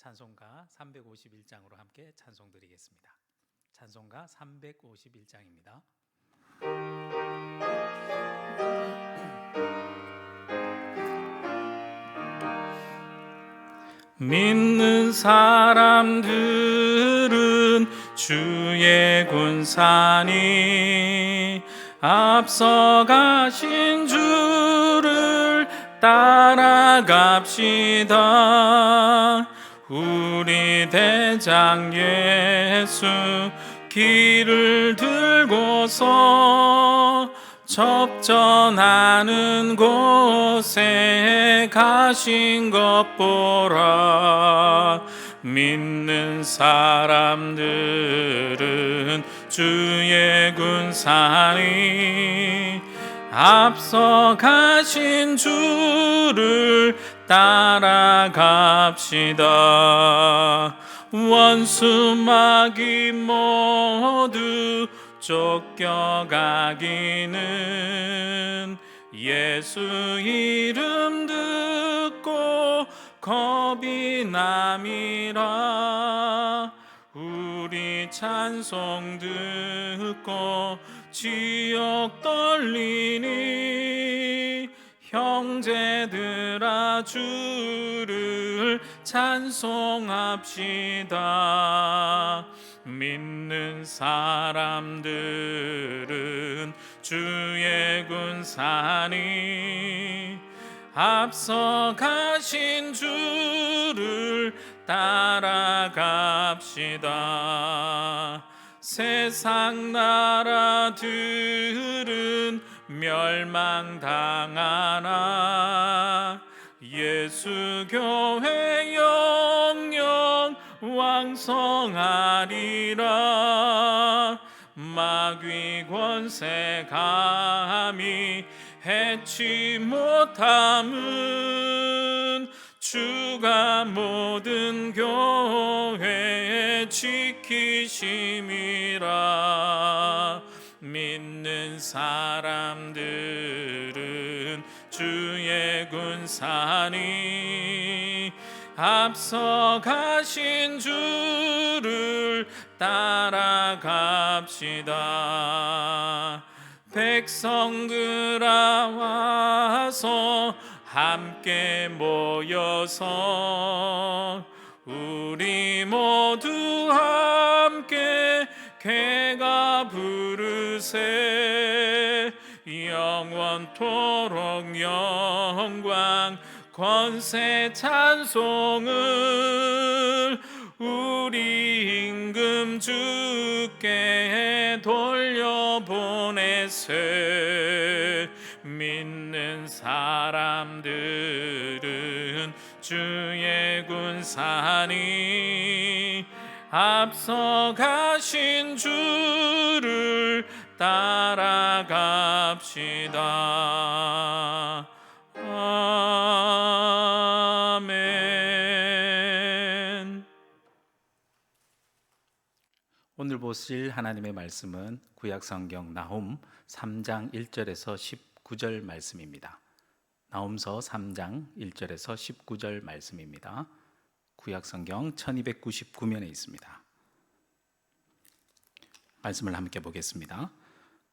찬송가 351장으로 함께 찬송 드리겠습니다. 찬송가 351장입니다. 믿는 사람들은 주의 군산이 앞서가신 주를 따라갑시다. 우리 대장 예수 길을 들고서 접전하는 곳에 가신 것 보라. 믿는 사람들은 주의 군산이 앞서 가신 주를 따라갑시다. 원수 마귀 모두 쫓겨가기는 예수 이름 듣고 겁이 남이라. 우리 찬송 듣고 지옥 떨리니 형제들아 주를 찬송합시다. 믿는 사람들은 주의 군산이 앞서 가신 주를 따라갑시다. 세상 나라들은 멸망당하나 예수 교회 영영 왕성하리라. 마귀 권세 감히 해치 못함은 주가 모든 교회 지키심이라. 믿는 사람들은 주의 군산이 앞서 가신 주를 따라갑시다. 백성들아 와서 함께 모여서 우리 모두 함께 개가 부르세. 영원토록 영광 권세 찬송을 우리 임금 주께 돌려보내세. 믿는 사람들은 주의 군산이 앞서 가신 주를 따라갑시다. 아멘. 오늘 보실 하나님의 말씀은 구약성경 나훔 3장 1절에서 19절 말씀입니다. 나훔서 3장 1절에서 19절 말씀입니다. 구약성경 1299면에 있습니다. 말씀을 함께 보겠습니다.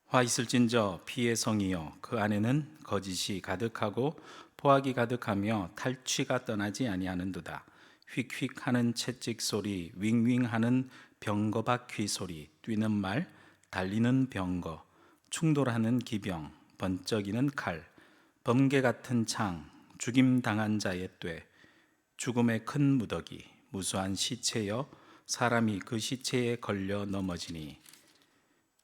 화 있을진저 피의 성이여 그 안에는 거짓이 가득하고 포악이 가득하며 탈취가 떠나지 아니하는도다. 휙휙하는 채찍 소리, 윙윙하는 병거 바퀴 소리, 뛰는 말, 달리는 병거, 충돌하는 기병, 번쩍이는 칼, 번개 같은 창, 죽임당한 자의 뇌, 죽음의 큰 무더기, 무수한 시체여 사람이 그 시체에 걸려 넘어지니.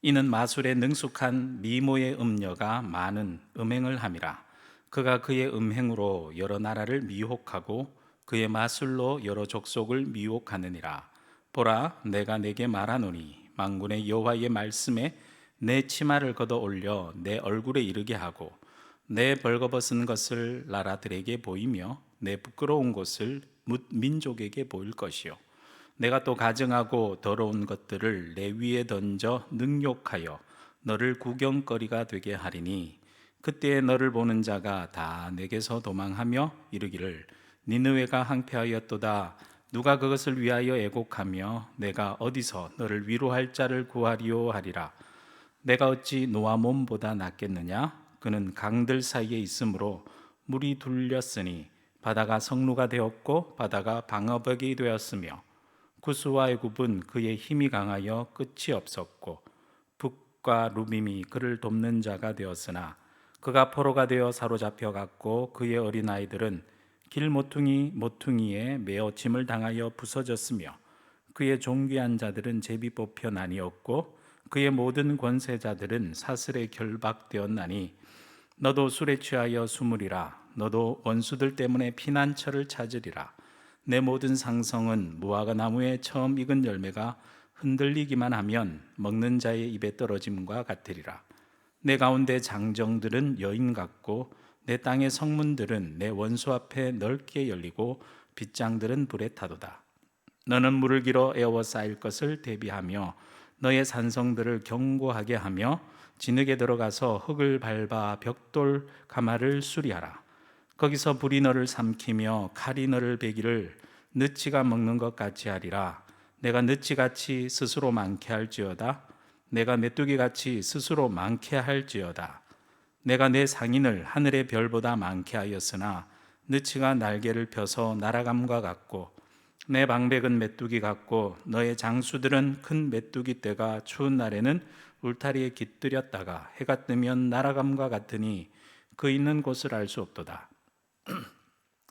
이는 마술에 능숙한 미모의 음녀가 많은 음행을 함이라. 그가 그의 음행으로 여러 나라를 미혹하고 그의 마술로 여러 족속을 미혹하느니라. 보라, 내가 내게 말하노니 만군의 여호와의 말씀에 내 치마를 걷어 올려 내 얼굴에 이르게 하고 내 벌거벗은 것을 나라들에게 보이며 내 부끄러운 곳을 뭇 민족에게 보일 것이요. 내가 또 가증하고 더러운 것들을 내 위에 던져 능욕하여 너를 구경거리가 되게 하리니 그때에 너를 보는 자가 다 내게서 도망하며 이르기를 니느웨가 항폐하였도다. 누가 그것을 위하여 애곡하며 내가 어디서 너를 위로할 자를 구하리오 하리라. 내가 어찌 노아 몸보다 낫겠느냐? 그는 강들 사이에 있으므로 물이 둘렸으니 바다가 성루가 되었고 바다가 방어벽이 되었으며 구스와 애굽은 그의 힘이 강하여 끝이 없었고 북과 루빔이 그를 돕는 자가 되었으나 그가 포로가 되어 사로잡혀 갔고 그의 어린아이들은 길 모퉁이에 매어 짐을 당하여 부서졌으며 그의 존귀한 자들은 제비 뽑혀 나뉘었고 그의 모든 권세자들은 사슬에 결박되었나니 너도 술에 취하여 숨으리라. 너도 원수들 때문에 피난처를 찾으리라. 내 모든 상성은 무화과 나무에 처음 익은 열매가 흔들리기만 하면 먹는 자의 입에 떨어짐과 같으리라. 내 가운데 장정들은 여인 같고 내 땅의 성문들은 내 원수 앞에 넓게 열리고 빗장들은 불에 타도다. 너는 물을 길어 에워 쌓일 것을 대비하며 너의 산성들을 견고하게 하며 진흙에 들어가서 흙을 밟아 벽돌 가마를 수리하라. 거기서 불이 너를 삼키며 칼이 너를 베기를 느치가 먹는 것 같이 하리라. 내가 느치같이 스스로 많게 할지어다. 내가 메뚜기같이 스스로 많게 할지어다. 내가 내 상인을 하늘의 별보다 많게 하였으나 느치가 날개를 펴서 날아감과 같고 내 방백은 메뚜기 같고 너의 장수들은 큰 메뚜기 떼가 추운 날에는 울타리에 깃들였다가 해가 뜨면 날아감과 같으니 그 있는 곳을 알 수 없도다.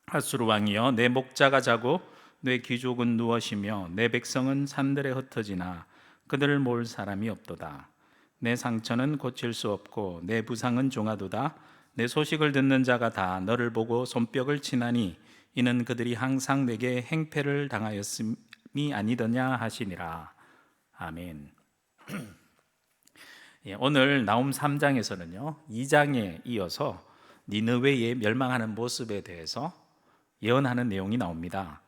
하수르 왕이여, 내 목자가 자고 내 귀족은 누워 쉬며 내 백성은 산들에 흩어지나 그들을 모을 사람이 없도다. 내 상처는 고칠 수 없고 내 부상은 종하도다. 내 소식을 듣는 자가 다 너를 보고 손뼉을 치나니 이는 그들이 항상 내게 행패를 당하였음이 아니더냐 하시니라. 아멘. 오늘 나움 3장에서는요 2장에 이어서 니느웨의 멸망하는 모습에 대해서 예언하는 내용이 나옵니다.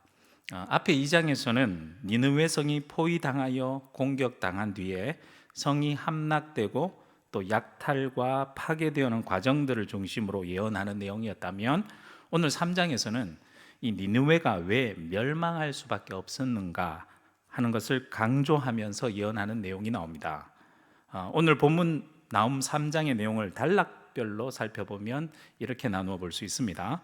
앞에 2장에서는 니느웨 성이 포위당하여 공격당한 뒤에 성이 함락되고 또 약탈과 파괴되어가는 과정들을 중심으로 예언하는 내용이었다면 오늘 3장에서는 이 니느웨가 왜 멸망할 수밖에 없었는가 하는 것을 강조하면서 예언하는 내용이 나옵니다. 오늘 본문 나움 3장의 내용을 단락별로 살펴보면 이렇게 나누어 볼 수 있습니다.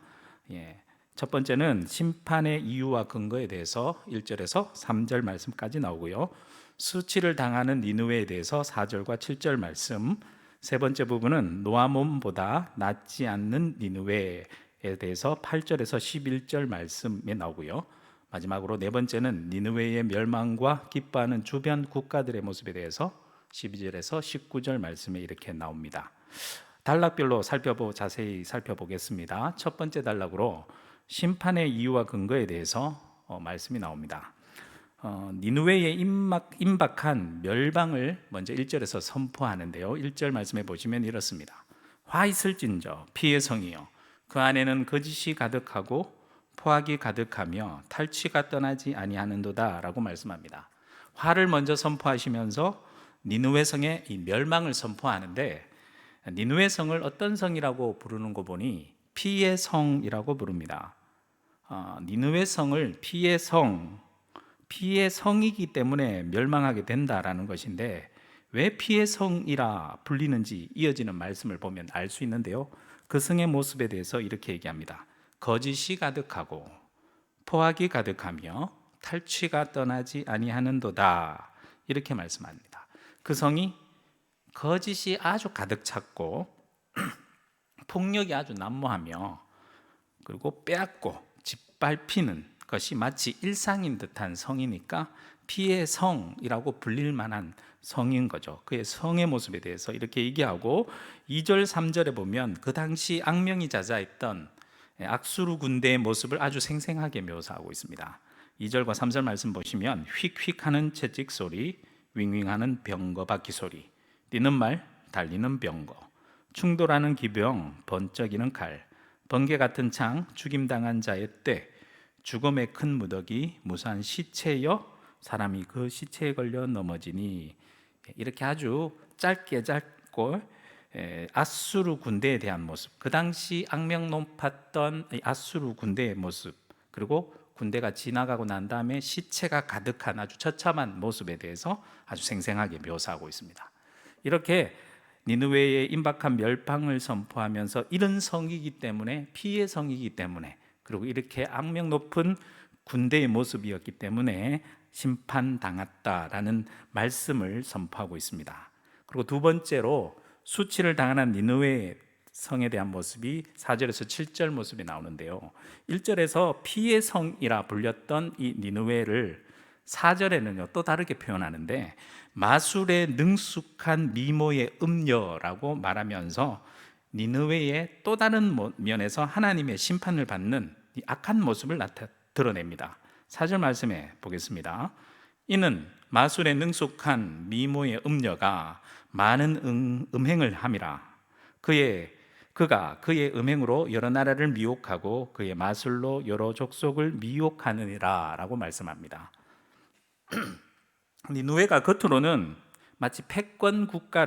첫 번째는 심판의 이유와 근거에 대해서 1절에서 3절 말씀까지 나오고요. 수치를 당하는 니느웨에 대해서 4절과 7절 말씀, 세 번째 부분은 노아 몸보다 낫지 않는 니느웨에 대해서 8절에서 11절 말씀에 나오고요. 마지막으로 네 번째는 니느웨의 멸망과 기뻐하는 주변 국가들의 모습에 대해서 12절에서 19절 말씀에 이렇게 나옵니다. 단락별로 자세히 살펴보겠습니다. 첫 번째 단락으로 심판의 이유와 근거에 대해서 말씀이 나옵니다. 니느웨에 임박한 멸망을 먼저 1절에서 선포하는데요. 1절 말씀에 보시면 이렇습니다. 화 있을진저 피의 성이여, 그 안에는 거짓이 가득하고 포악이 가득하며 탈취가 떠나지 아니하는도다 라고 말씀합니다. 화를 먼저 선포하시면서 니느웨 성의 이 멸망을 선포하는데, 니느웨 성을 어떤 성이라고 부르는 거 보니 피의 성이라고 부릅니다. 니느웨 성을 피의 성이기 때문에 멸망하게 된다라는 것인데, 왜 피의 성이라 불리는지 이어지는 말씀을 보면 알 수 있는데요. 그 성의 모습에 대해서 이렇게 얘기합니다. 거짓이 가득하고 포악이 가득하며 탈취가 떠나지 아니하는도다, 이렇게 말씀합니다. 그 성이 거짓이 아주 가득 찼고 폭력이 아주 난무하며 그리고 빼앗고 짓밟히는 것이 마치 일상인 듯한 성이니까 피의 성이라고 불릴 만한 성인 거죠. 그의 성의 모습에 대해서 이렇게 얘기하고 2절 3절에 보면 그 당시 악명이 자자했던 악수르 군대의 모습을 아주 생생하게 묘사하고 있습니다. 2절과 3절 말씀 보시면 휙휙하는 채찍 소리, 윙윙하는 병거 바퀴 소리, 뛰는 말, 달리는 병거, 충돌하는 기병, 번쩍이는 칼, 번개 같은 창, 죽임당한 자의 때, 죽음의 큰 무더기, 무수한 시체여 사람이 그 시체에 걸려 넘어지니, 이렇게 아주 짧고 아수르 군대에 대한 모습, 그 당시 악명 높았던 아수르 군대의 모습, 그리고 군대가 지나가고 난 다음에 시체가 가득한 아주 처참한 모습에 대해서 아주 생생하게 묘사하고 있습니다. 이렇게 니느웨의 임박한 멸망을 선포하면서 이런 성이기 때문에, 피의 성이기 때문에, 그리고 이렇게 악명 높은 군대의 모습이었기 때문에 심판당했다라는 말씀을 선포하고 있습니다. 그리고 두 번째로 수치를 당하는 니느웨 성에 대한 모습이 4절에서 7절 모습이 나오는데요, 1절에서 피의 성이라 불렸던 이 니느웨를 4절에는요 또 다르게 표현하는데, 마술에 능숙한 미모의 음녀라고 말하면서 니느웨의 또 다른 면에서 하나님의 심판을 받는 이 악한 모습을 드러냅니다. 4절 말씀에 보겠습니다. 이는 마술에 능숙한 미모의 음녀가 많은 음행을 함이라. 그가 그의 음행으로 여러 나라를 미혹하고 그의 마술로 여러 족속을 미혹하느니라 라고 말씀합니다. 니느웨가 겉으로는 마치 패권 국가,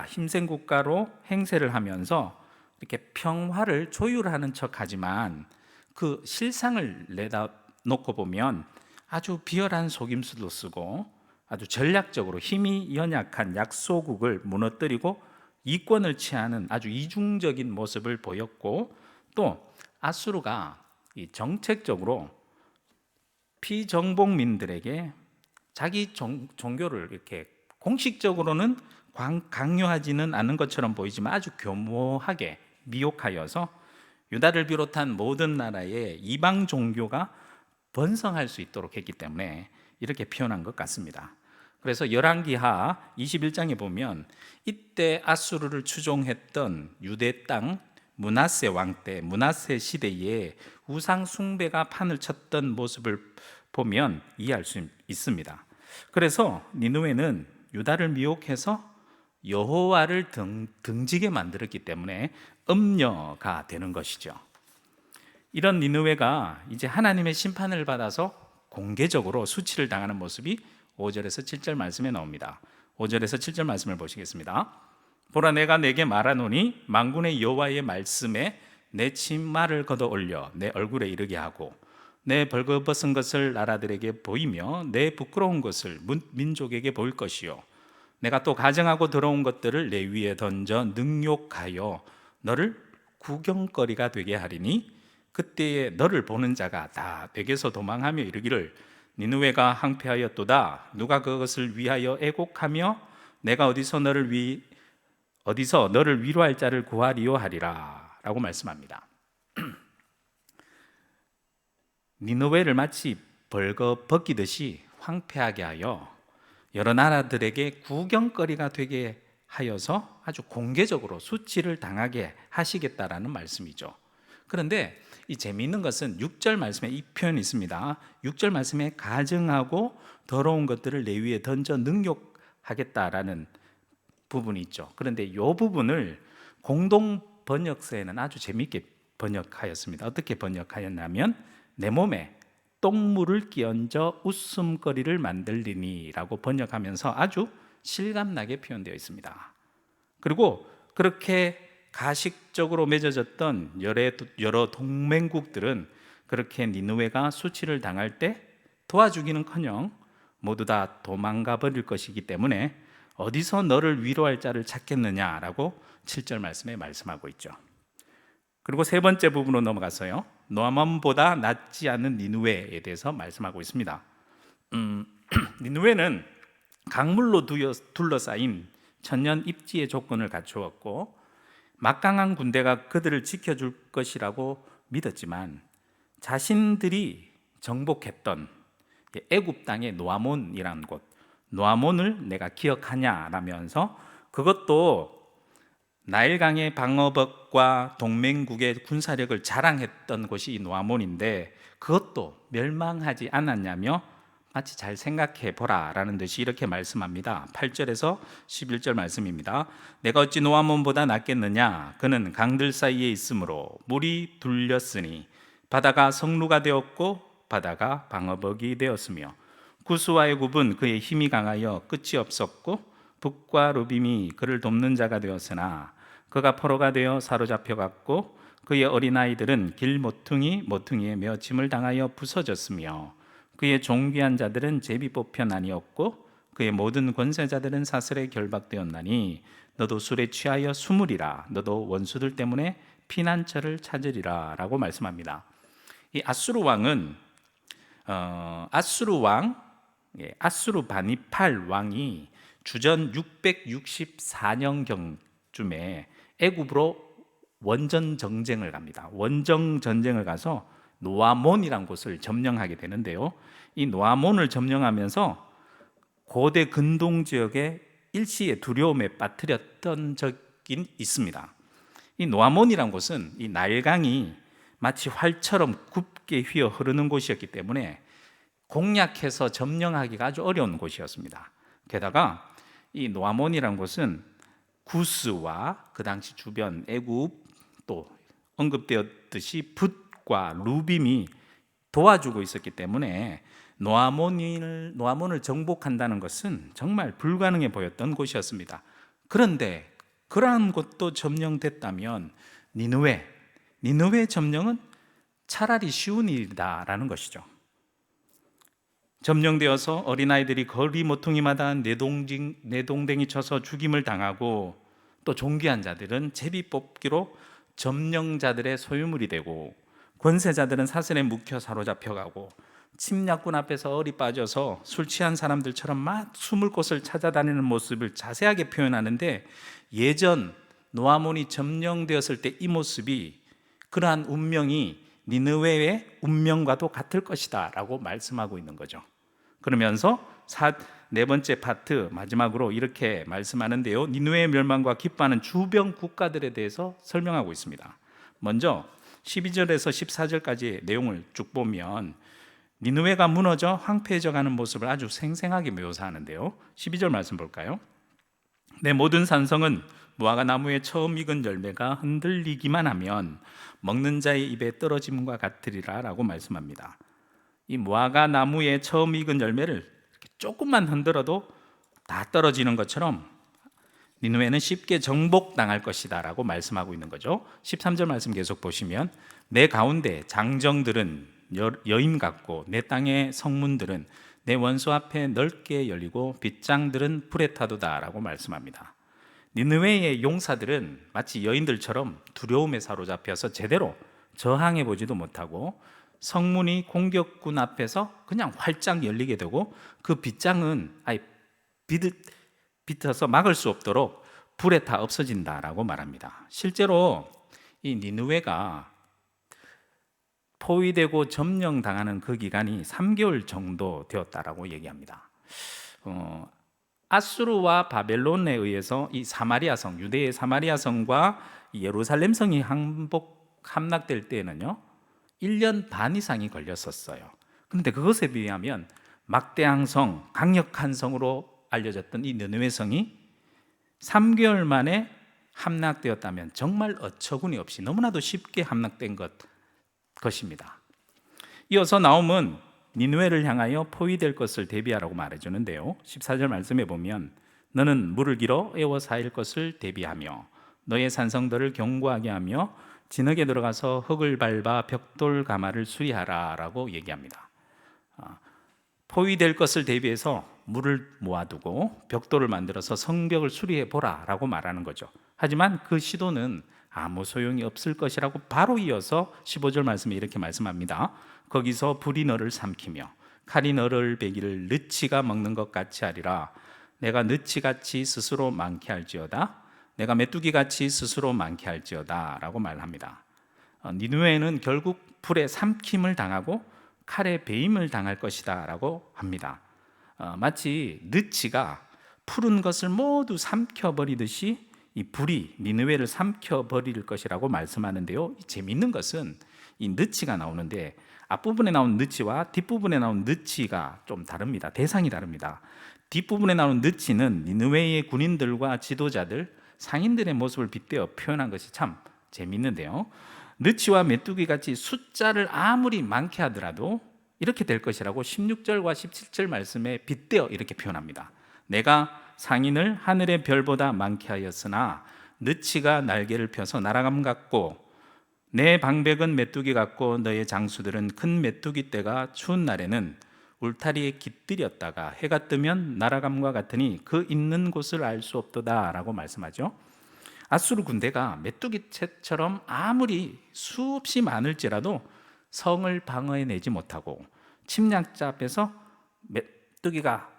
힘센 국가로 행세를 하면서 이렇게 평화를 조율하는 척하지만 그 실상을 내다놓고 보면 아주 비열한 속임수도 쓰고 아주 전략적으로 힘이 연약한 약소국을 무너뜨리고 이권을 취하는 아주 이중적인 모습을 보였고, 또 아수르가 정책적으로 피정복민들에게 자기 종교를 이렇게 공식적으로는 강요하지는 않은 것처럼 보이지만 아주 교모하게 미혹하여서 유다를 비롯한 모든 나라의 이방 종교가 번성할 수 있도록 했기 때문에 이렇게 표현한 것 같습니다. 그래서 열왕기하 21장에 보면 이때 아수르를 추종했던 유대 땅 므낫세 왕 때, 므낫세 시대에 우상 숭배가 판을 쳤던 모습을 보면 이해할 수 있습니다. 그래서 니느웨는 유다를 미혹해서 여호와를 등지게 만들었기 때문에 음녀가 되는 것이죠. 이런 니느웨가 이제 하나님의 심판을 받아서 공개적으로 수치를 당하는 모습이 5절에서 7절 말씀에 나옵니다. 5절에서 7절 말씀을 보시겠습니다. 보라, 내가 내게 말하노니 만군의 여호와의 말씀에 내 치마를 걷어 올려 내 얼굴에 이르게 하고 내 벌거벗은 것을 나라들에게 보이며 내 부끄러운 것을 민족에게 보일 것이요, 내가 또 가정하고 더러운 것들을 내 위에 던져 능욕하여 너를 구경거리가 되게 하리니 그때에 너를 보는 자가 다 내게서 도망하며 이르기를 니느웨가 항폐하였도다. 누가 그것을 위하여 애곡하며 내가 어디서 너를 위로할 자를 구하리요 하리라 라고 말씀합니다. 니느웨를 마치 벌거벗기듯이 황폐하게 하여 여러 나라들에게 구경거리가 되게 하여서 아주 공개적으로 수치를 당하게 하시겠다라는 말씀이죠. 그런데 이 재미있는 것은 6절 말씀에 이 표현이 있습니다. 6절 말씀에 가증하고 더러운 것들을 내 위에 던져 능욕하겠다라는 부분이 있죠. 그런데 이 부분을 공동 번역서에는 아주 재미있게 번역하였습니다. 어떻게 번역하였냐면 내 몸에 똥물을 끼얹어 웃음거리를 만들리니 라고 번역하면서 아주 실감나게 표현되어 있습니다. 그리고 그렇게 가식적으로 맺어졌던 여러 동맹국들은 그렇게 니느웨가 수치를 당할 때 도와주기는커녕 모두 다 도망가 버릴 것이기 때문에 어디서 너를 위로할 자를 찾겠느냐라고 7절 말씀에 말씀하고 있죠. 그리고 세 번째 부분으로 넘어가서요, 노아몬보다 낫지 않은 니느웨에 대해서 말씀하고 있습니다. 니느웨는 강물로 둘러싸인 천년 입지의 조건을 갖추었고 막강한 군대가 그들을 지켜줄 것이라고 믿었지만 자신들이 정복했던 애굽 땅의 노아몬이라는 곳, 노아몬을 내가 기억하냐라면서 그것도 나일강의 방어벽과 동맹국의 군사력을 자랑했던 곳이 이 노아몬인데 그것도 멸망하지 않았냐며 마치 잘 생각해 보라 라는 듯이 이렇게 말씀합니다. 8절에서 11절 말씀입니다. 내가 어찌 노아몬보다 낫겠느냐? 그는 강들 사이에 있으므로 물이 둘렸으니 바다가 성루가 되었고 바다가 방어벽이 되었으며 구스와의 굽은 그의 힘이 강하여 끝이 없었고 북과 루빔이 그를 돕는 자가 되었으나 그가 포로가 되어 사로잡혀갔고 그의 어린아이들은 길 모퉁이에 메어 짐을 당하여 부서졌으며 그의 존귀한 자들은 제비 뽑혀 나뉘었고 그의 모든 권세자들은 사슬에 결박되었나니 너도 술에 취하여 숨으리라. 너도 원수들 때문에 피난처를 찾으리라 라고 말씀합니다. 이 아수르 왕은 아수르바니팔 왕이 주전 664년경쯤에 애굽으로 원전 정쟁을 갑니다. 원정 전쟁을 가서 노아몬이란 곳을 점령하게 되는데요. 이 노아몬을 점령하면서 고대 근동 지역에 일시의 두려움에 빠뜨렸던 적이 있습니다. 이 노아몬이란 곳은 이 나일강이 마치 활처럼 굽게 휘어 흐르는 곳이었기 때문에 공략해서 점령하기가 아주 어려운 곳이었습니다. 게다가 이 노아몬이란 곳은 구스와 그 당시 주변 애굽 또 언급되었듯이 붓과 루빔이 도와주고 있었기 때문에 노아몬을 정복한다는 것은 정말 불가능해 보였던 곳이었습니다. 그런데 그러한 곳도 점령됐다면 니느웨 점령은 차라리 쉬운 일이다라는 것이죠. 점령되어서 어린아이들이 거리 모퉁이마다 내동댕이 쳐서 죽임을 당하고 또 존귀한 자들은 제비 뽑기로 점령자들의 소유물이 되고 권세자들은 사슬에 묵혀 사로잡혀가고 침략군 앞에서 얼이 빠져서 술 취한 사람들처럼 막 숨을 곳을 찾아다니는 모습을 자세하게 표현하는데 예전 노아몬이 점령되었을 때 이 모습이 그러한 운명이 니느웨의 운명과도 같을 것이다 라고 말씀하고 있는 거죠. 그러면서 네 번째 파트 마지막으로 이렇게 말씀하는데요. 니느웨의 멸망과 기뻐하는 주변 국가들에 대해서 설명하고 있습니다. 먼저 12절에서 14절까지 내용을 쭉 보면 니느웨가 무너져 황폐해져 가는 모습을 아주 생생하게 묘사하는데요. 12절 말씀 볼까요? 내 모든 산성은 무화과 나무에 처음 익은 열매가 흔들리기만 하면 먹는 자의 입에 떨어짐과 같으리라 라고 말씀합니다. 이 무화과 나무에 처음 익은 열매를 조금만 흔들어도 다 떨어지는 것처럼 니느웨는 쉽게 정복당할 것이다 라고 말씀하고 있는 거죠. 13절 말씀 계속 보시면 내 가운데 장정들은 여임 같고 내 땅의 성문들은 내 원수 앞에 넓게 열리고 빗장들은 불에 타도다 라고 말씀합니다. 니느웨의 용사들은 마치 여인들처럼 두려움에 사로잡혀서 제대로 저항해 보지도 못하고 성문이 공격군 앞에서 그냥 활짝 열리게 되고 그 빗장은 비틀어서 막을 수 없도록 불에 타 없어진다라고 말합니다. 실제로 이 니느웨가 포위되고 점령당하는 그 기간이 3개월 정도 되었다라고 얘기합니다. 아수르와 바벨론에 의해서 이 사마리아성, 유대의 사마리아성과 예루살렘 성이 함락될 때에는요 1년 반 이상이 걸렸었어요. 그런데 그것에 비하면 막대한 성, 강력한 성으로 알려졌던 이 느느웨 성이 3개월 만에 함락되었다면 정말 어처구니 없이 너무나도 쉽게 함락된 것입니다. 이어서 나옴은 니느웨를 향하여 포위될 것을 대비하라고 말해주는데요. 14절 말씀에 보면 너는 물을 길어 애워 사일 것을 대비하며 너의 산성들을 견고하게 하며 진흙에 들어가서 흙을 밟아 벽돌 가마를 수리하라 라고 얘기합니다. 포위될 것을 대비해서 물을 모아두고 벽돌을 만들어서 성벽을 수리해 보라 라고 말하는 거죠. 하지만 그 시도는 아무 소용이 없을 것이라고 바로 이어서 15절 말씀에 이렇게 말씀합니다. 거기서 불이 너를 삼키며 칼이 너를 베기를 느치가 먹는 것 같이 하리라. 내가 느치같이 스스로 많게 할지어다. 내가 메뚜기같이 스스로 많게 할지어다 라고 말합니다. 니느웨는 결국 불에 삼킴을 당하고 칼에 베임을 당할 것이다 라고 합니다. 마치 느치가 푸른 것을 모두 삼켜버리듯이 이 불이 니느웨를 삼켜버릴 것이라고 말씀하는데요. 재미있는 것은 이 느치가 나오는데 앞부분에 나온 느치와 뒷부분에 나온 느치가 좀 다릅니다. 대상이 다릅니다. 뒷부분에 나온 느치는 니느웨의 군인들과 지도자들, 상인들의 모습을 빗대어 표현한 것이 참 재미있는데요. 느치와 메뚜기같이 숫자를 아무리 많게 하더라도 이렇게 될 것이라고 16절과 17절 말씀에 빗대어 이렇게 표현합니다. 내가 상인을 하늘의 별보다 많게 하였으나 느치가 날개를 펴서 날아감 같고 내 방백은 메뚜기 같고 너의 장수들은 큰 메뚜기 떼가 추운 날에는 울타리에 깃들였다가 해가 뜨면 날아감과 같으니 그 있는 곳을 알 수 없도다 라고 말씀하죠. 아수르 군대가 메뚜기채처럼 아무리 수없이 많을지라도 성을 방어해내지 못하고 침략자 앞에서 메뚜기가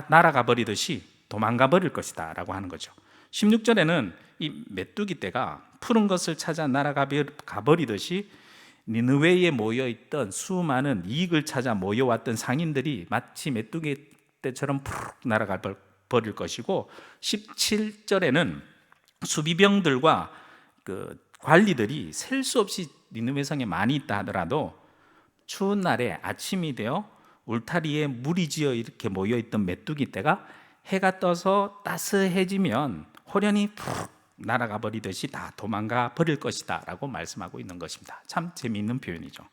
날아가 버리듯이 도망가 버릴 것이다 라고 하는 거죠. 16절에는 이 메뚜기 떼가 푸른 것을 찾아 날아가 버리듯이 니느웨에 모여있던 수많은 이익을 찾아 모여왔던 상인들이 마치 메뚜기 떼처럼 푸르 날아가 버릴 것이고, 17절에는 수비병들과 그 관리들이 셀 수 없이 니느웨 성에 많이 있다 하더라도 추운 날에 아침이 되어 울타리에 물이 지어 이렇게 모여있던 메뚜기 떼가 해가 떠서 따스해지면 호련히 푹 날아가 버리듯이 다 도망가 버릴 것이다 라고 말씀하고 있는 것입니다. 참 재미있는 표현이죠.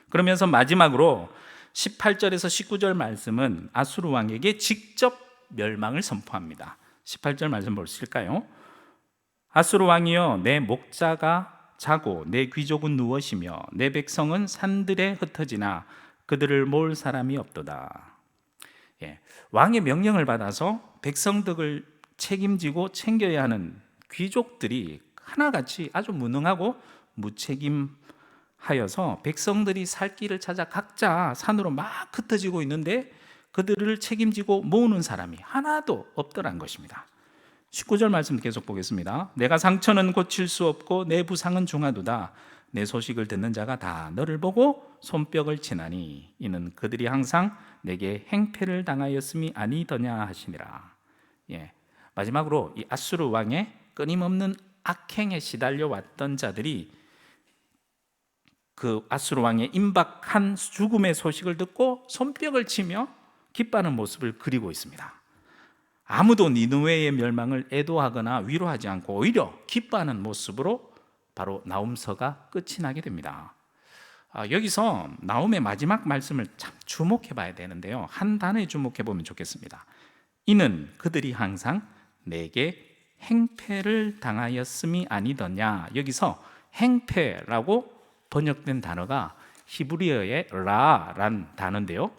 그러면서 마지막으로 18절에서 19절 말씀은 아수르 왕에게 직접 멸망을 선포합니다. 18절 말씀 보실까요? 아수르 왕이여, 내 목자가 자고 내 귀족은 누워 쉬며 내 백성은 산들에 흩어지나 그들을 모을 사람이 없도다. 왕의 명령을 받아서 백성들을 책임지고 챙겨야 하는 귀족들이 하나같이 아주 무능하고 무책임하여서 백성들이 살 길을 찾아 각자 산으로 막 흩어지고 있는데 그들을 책임지고 모으는 사람이 하나도 없더란 것입니다. 19절 말씀 계속 보겠습니다. 내가 상처는 고칠 수 없고 내 부상은 중하도다. 내 소식을 듣는 자가 다 너를 보고 손뼉을 치나니 이는 그들이 항상 내게 행패를 당하였음이 아니더냐 하시니라. 마지막으로 이 아수르 왕의 끊임없는 악행에 시달려 왔던 자들이 그 아수르 왕의 임박한 죽음의 소식을 듣고 손뼉을 치며 기뻐하는 모습을 그리고 있습니다. 아무도 니느웨의 멸망을 애도하거나 위로하지 않고 오히려 기뻐하는 모습으로 바로 나훔서가 끝이 나게 됩니다. 여기서 나훔의 마지막 말씀을 참 주목해 봐야 되는데요, 한 단어에 주목해 보면 좋겠습니다. 이는 그들이 항상 내게 행패를 당하였음이 아니더냐. 여기서 행패라고 번역된 단어가 히브리어의 라란 단어인데요,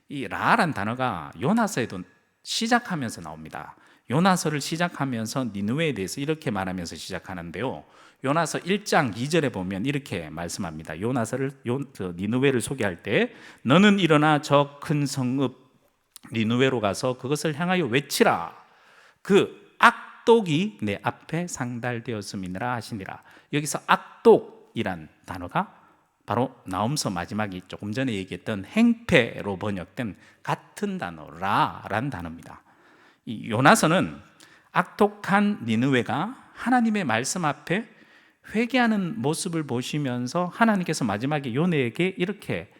이 라란 단어가 요나서에도 시작하면서 나옵니다. 요나서를 시작하면서 니느웨에 대해서 이렇게 말하면서 시작하는데요, 요나서 1장 2절에 보면 이렇게 말씀합니다. 니느웨를 소개할 때 너는 일어나 저 큰 성읍 니느웨로 가서 그것을 향하여 외치라. 그 악독이 내 앞에 상달되었음이니라 하시니라. 여기서 악독이란 단어가 바로 나훔서 마지막이 조금 전에 얘기했던 행패로 번역된 같은 단어 라란 단어입니다. 이 요나서는 악독한 니느웨가 하나님의 말씀 앞에 회개하는 모습을 보시면서 하나님께서 마지막에 요나에게 이렇게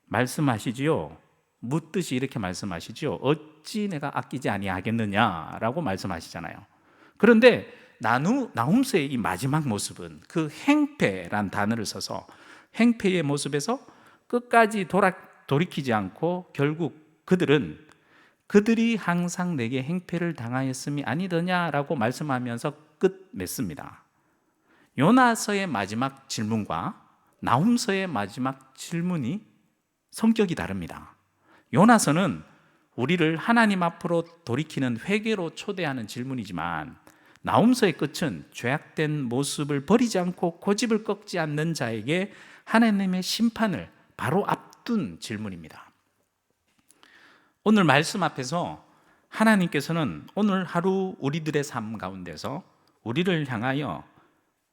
말씀하시지요. 묻듯이 이렇게 말씀하시지요. 어찌 내가 아끼지 아니하겠느냐라고 말씀하시잖아요. 그런데 나훔서의 이 마지막 모습은 그 행패란 단어를 써서 행패의 모습에서 끝까지 돌이키지 않고 결국 그들이 항상 내게 행패를 당하였음이 아니더냐라고 말씀하면서 끝맺습니다. 요나서의 마지막 질문과 나훔서의 마지막 질문이 성격이 다릅니다. 요나서는 우리를 하나님 앞으로 돌이키는 회개로 초대하는 질문이지만, 나훔서의 끝은 죄악된 모습을 버리지 않고 고집을 꺾지 않는 자에게 하나님의 심판을 바로 앞둔 질문입니다. 오늘 말씀 앞에서 하나님께서는 오늘 하루 우리들의 삶 가운데서 우리를 향하여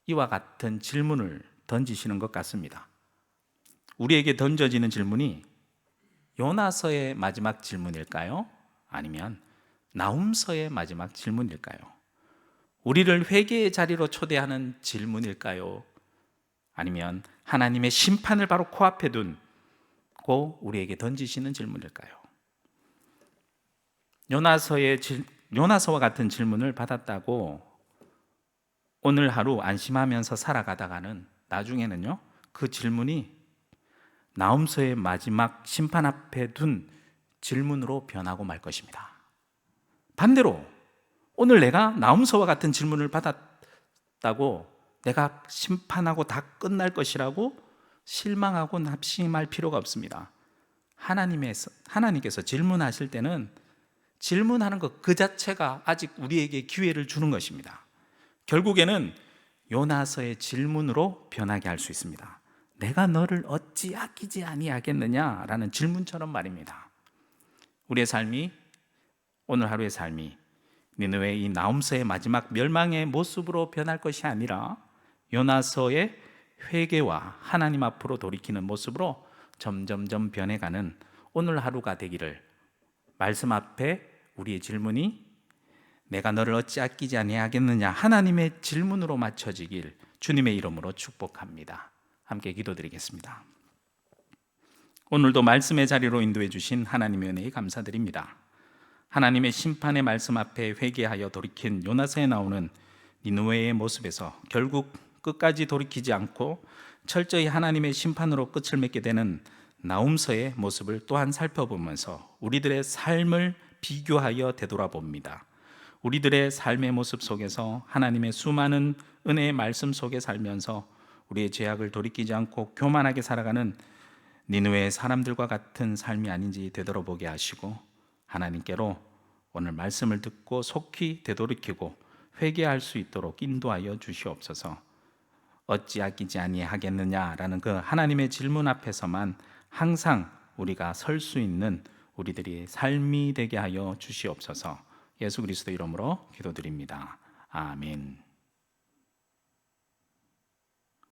이와 같은 질문을 던지시는 것 같습니다. 우리에게 던져지는 질문이 요나서의 마지막 질문일까요? 아니면 나훔서의 마지막 질문일까요? 우리를 회개의 자리로 초대하는 질문일까요? 아니면 하나님의 심판을 바로 코앞에 두고 우리에게 던지시는 질문일까요? 요나서와 같은 질문을 받았다고 오늘 하루 안심하면서 살아가다가는 나중에는요, 그 질문이 나훔서의 마지막 심판 앞에 둔 질문으로 변하고 말 것입니다. 반대로 오늘 내가 나훔서와 같은 질문을 받았다고 내가 심판하고 다 끝날 것이라고 실망하고 낙심할 필요가 없습니다. 하나님께서 질문하실 때는 질문하는 것 그 자체가 아직 우리에게 기회를 주는 것입니다. 결국에는 요나서의 질문으로 변하게 할 수 있습니다. 내가 너를 어찌 아끼지 아니하겠느냐라는 질문처럼 말입니다. 우리의 삶이, 오늘 하루의 삶이 니느웨의 이 나훔서의 마지막 멸망의 모습으로 변할 것이 아니라 요나서의 회개와 하나님 앞으로 돌이키는 모습으로 점점점 변해가는 오늘 하루가 되기를, 말씀 앞에 우리의 질문이 내가 너를 어찌 아끼지 아니하겠느냐 하나님의 질문으로 맞춰지길 주님의 이름으로 축복합니다. 함께 기도드리겠습니다. 오늘도 말씀의 자리로 인도해 주신 하나님의 은혜에 감사드립니다. 하나님의 심판의 말씀 앞에 회개하여 돌이킨 요나서에 나오는 니느웨의 모습에서 결국 끝까지 돌이키지 않고 철저히 하나님의 심판으로 끝을 맺게 되는 나훔서의 모습을 또한 살펴보면서 우리들의 삶을 비교하여 되돌아봅니다. 우리들의 삶의 모습 속에서 하나님의 수많은 은혜의 말씀 속에 살면서 우리의 죄악을 돌이키지 않고 교만하게 살아가는 니느웨의 사람들과 같은 삶이 아닌지 되돌아보게 하시고, 하나님께로 오늘 말씀을 듣고 속히 되돌이키고 회개할 수 있도록 인도하여 주시옵소서. 어찌 아끼지 아니하겠느냐라는 그 하나님의 질문 앞에서만 항상 우리가 설 수 있는 우리들이 삶이 되게 하여 주시옵소서. 예수 그리스도 이름으로 기도드립니다. 아멘.